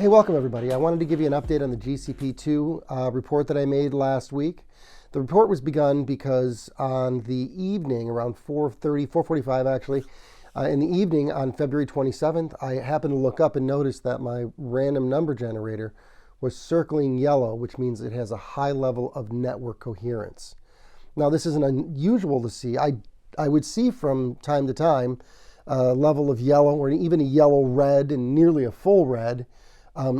Hey, welcome everybody. I wanted to give you an update on the GCP2 report that I made last week. The report was begun because on the evening, around 4:45 actually, in the evening on February 27th, I happened to look up and notice that my random number generator was circling yellow, which means it has a high level of network coherence. Now, this isn't unusual to see. I would see from time to time a level of yellow or even a yellow red and nearly a full red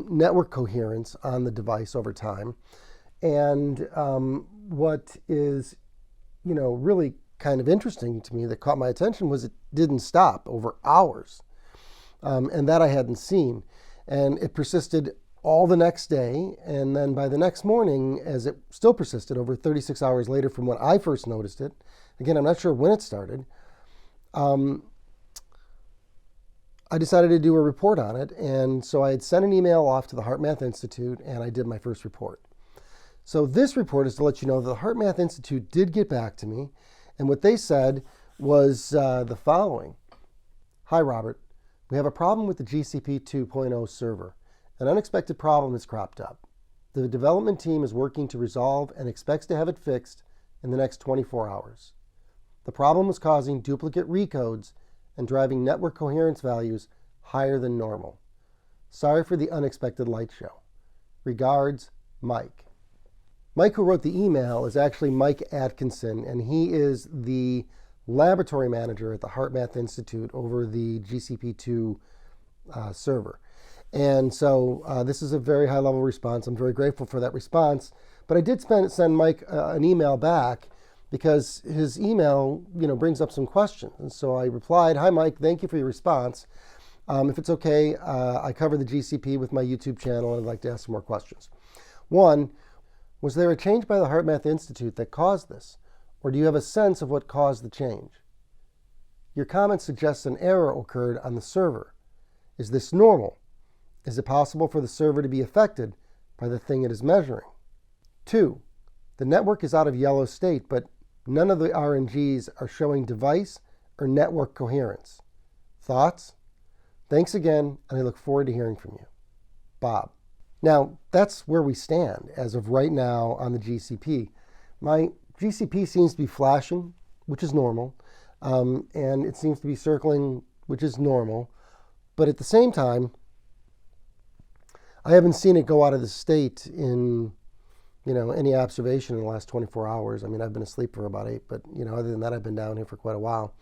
network coherence on the device over time. And what is, really kind of interesting to me that caught my attention was it didn't stop over hours. And that I hadn't seen. And it persisted all the next day. And then by the next morning, as it still persisted over 36 hours later from when I first noticed it, again, I'm not sure when it started, I decided to do a report on it, and so I had sent an email off to the HeartMath Institute, and I did my first report. So this report is to let you know that the HeartMath Institute did get back to me, and what they said was the following. Hi, Robert. We have a problem with the GCP 2.0 server. An unexpected problem has cropped up. The development team is working to resolve and expects to have it fixed in the next 24 hours. The problem was causing duplicate recodes and driving network coherence values higher than normal. Sorry for the unexpected light show. Regards, Mike. Mike, who wrote the email, is actually Mike Atkinson, and he is the laboratory manager at the HeartMath Institute over the GCP2 server. And so this is a very high-level response. I'm very grateful for that response. But I did send Mike an email back because his email, brings up some questions. And so I replied, hi, Mike, thank you for your response. If it's okay, I cover the GCP with my YouTube channel, and I'd like to ask some more questions. One, was there a change by the HeartMath Institute that caused this? Or do you have a sense of what caused the change? Your comment suggests an error occurred on the server. Is this normal? Is it possible for the server to be affected by the thing it is measuring? Two, the network is out of yellow state, but none of the RNGs are showing device or network coherence. Thoughts? Thanks again, and I look forward to hearing from you. Bob. Now, that's where we stand as of right now on the GCP. My GCP seems to be flashing, which is normal, and it seems to be circling, which is normal. But at the same time, I haven't seen it go out of the state in any observation in the last 24 hours. I mean, I've been asleep for about 8, but, other than that, I've been down here for quite a while.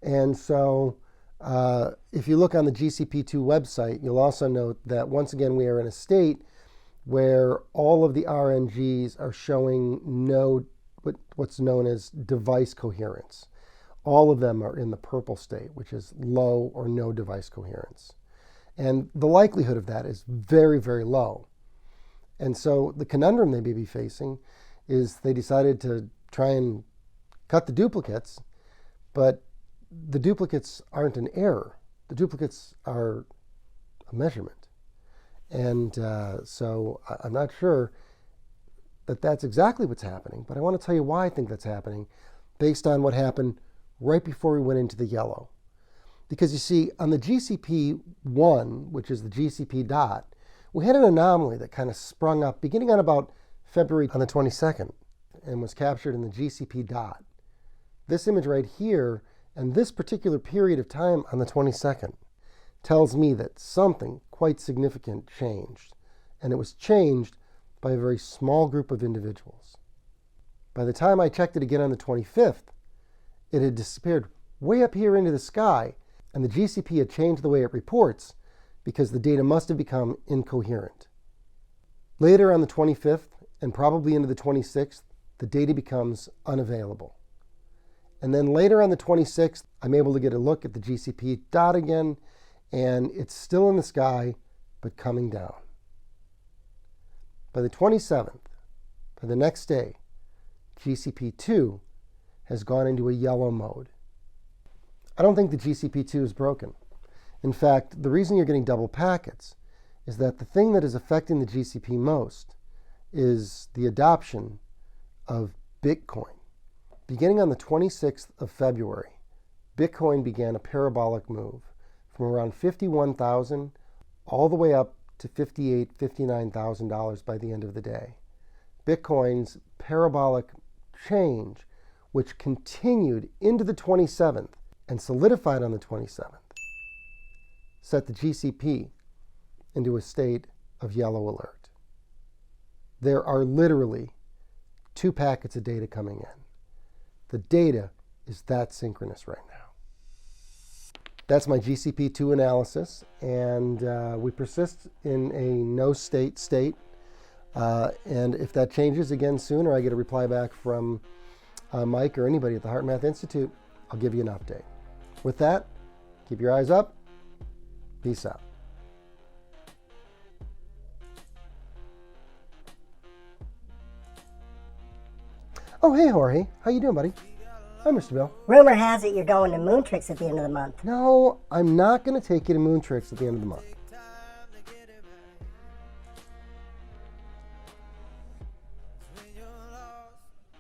And so if you look on the GCP2 website, you'll also note that once again, we are in a state where all of the RNGs are showing what's known as device coherence. All of them are in the purple state, which is low or no device coherence. And the likelihood of that is very, very low. And so the conundrum they may be facing is they decided to try and cut the duplicates, but the duplicates aren't an error. The duplicates are a measurement. And so I'm not sure that that's exactly what's happening, but I want to tell you why I think that's happening based on what happened right before we went into the yellow. Because you see, on the GCP1, which is the GCP dot, we had an anomaly that kind of sprung up beginning on about February on the 22nd and was captured in the GCP dot. This image right here and this particular period of time on the 22nd tells me that something quite significant changed. And it was changed by a very small group of individuals. By the time I checked it again on the 25th, it had disappeared way up here into the sky, and the GCP had changed the way it reports because the data must have become incoherent. Later on the 25th, and probably into the 26th, the data becomes unavailable. And then later on the 26th, I'm able to get a look at the GCP dot again, and it's still in the sky, but coming down. By the 27th, by the next day, GCP2 has gone into a yellow mode. I don't think the GCP2 is broken. In fact, the reason you're getting double packets is that the thing that is affecting the GCP most is the adoption of Bitcoin. Beginning on the 26th of February, Bitcoin began a parabolic move from around 51,000 all the way up to $58,000, $59,000 by the end of the day. Bitcoin's parabolic change, which continued into the 27th and solidified on the 27th, set the GCP into a state of yellow alert. There are literally 2 packets of data coming in. The data is that synchronous right now. That's my GCP2 analysis, and we persist in a no state. And if that changes again soon, or I get a reply back from Mike or anybody at the HeartMath Institute, I'll give you an update. With that, keep your eyes up. Peace out. Oh, hey, Jorge. How you doing, buddy? Hi, Mr. Bill. Rumor has it you're going to Moon Tricks at the end of the month. No, I'm not going to take you to Moon Tricks at the end of the month.